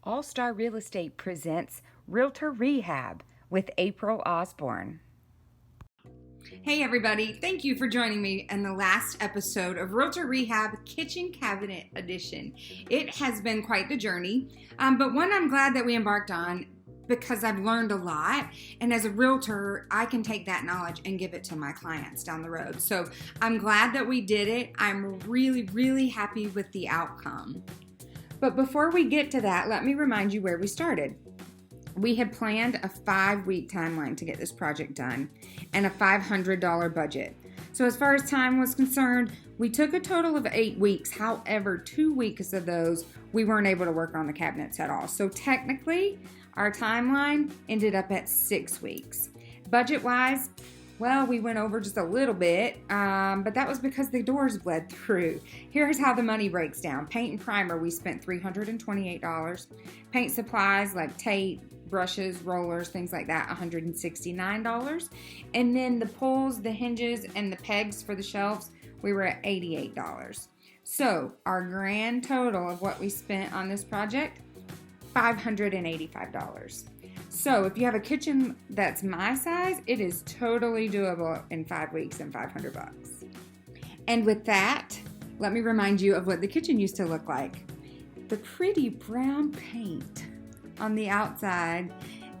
All Star Real Estate presents Realtor Rehab with April Osborne. Hey everybody, thank you for joining me in the last episode of Realtor Rehab Kitchen Cabinet Edition. It has been quite the journey, but one I'm glad that we embarked on because I've learned a lot, and as a realtor, I can take that knowledge and give it to my clients down the road. So I'm glad that we did it. I'm really happy with the outcome. But before we get to that, let me remind you where we started. We had planned a 5-week timeline to get this project done and a $500 budget. So as far as time was concerned, we took a total of 8 weeks. However, 2 weeks of those, we weren't able to work on the cabinets at all. So technically, our timeline ended up at 6 weeks. Budget-wise, well, we went over just a little bit, but that was because the doors bled through. Here's how the money breaks down. Paint and primer, we spent $328. Paint supplies like tape, brushes, rollers, things like that, $169. And then the pulls, the hinges, and the pegs for the shelves, we were at $88. So our grand total of what we spent on this project, $585. So if you have a kitchen that's my size, it is totally doable in 5 weeks and $500. And with that, let me remind you of what the kitchen used to look like. The pretty brown paint on the outside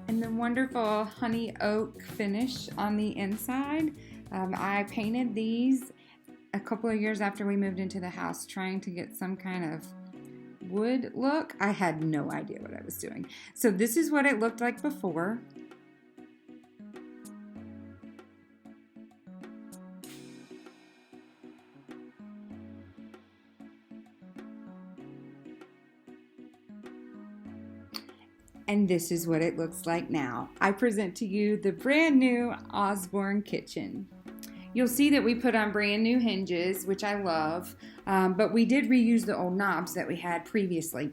and the wonderful honey oak finish on the inside. I painted these a couple of years after we moved into the house, trying to get some kind of wood look. I had no idea what I was doing. So this is what it looked like before. And this is what it looks like now. I present to you the brand new Osborne kitchen. You'll see that we put on brand new hinges, which I love, but we did reuse the old knobs that we had previously.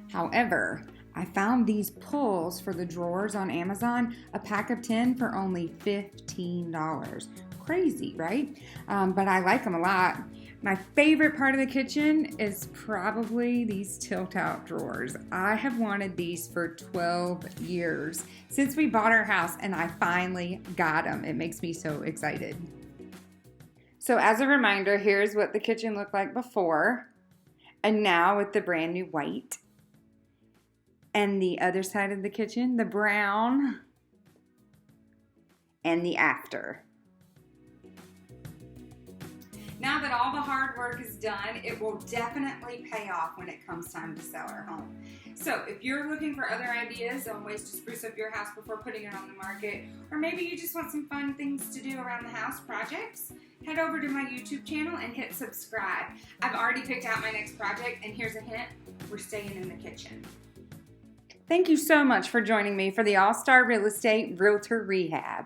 However, I found these pulls for the drawers on Amazon, a pack of 10 for only $15. Crazy, right? But I like them a lot. My favorite part of the kitchen is probably these tilt-out drawers. I have wanted these for 12 years since we bought our house, and I finally got them. It makes me so excited. So as a reminder, here's what the kitchen looked like before, and now with the brand new white. And the other side of the kitchen, the brown, and the after. Now that all the hard work is done, it will definitely pay off when it comes time to sell our home. So if you're looking for other ideas on ways to spruce up your house before putting it on the market, or maybe you just want some fun things to do around the house projects, head over to my YouTube channel and hit subscribe. I've already picked out my next project, and here's a hint, we're staying in the kitchen. Thank you so much for joining me for the All Star Real Estate Realtor Rehab.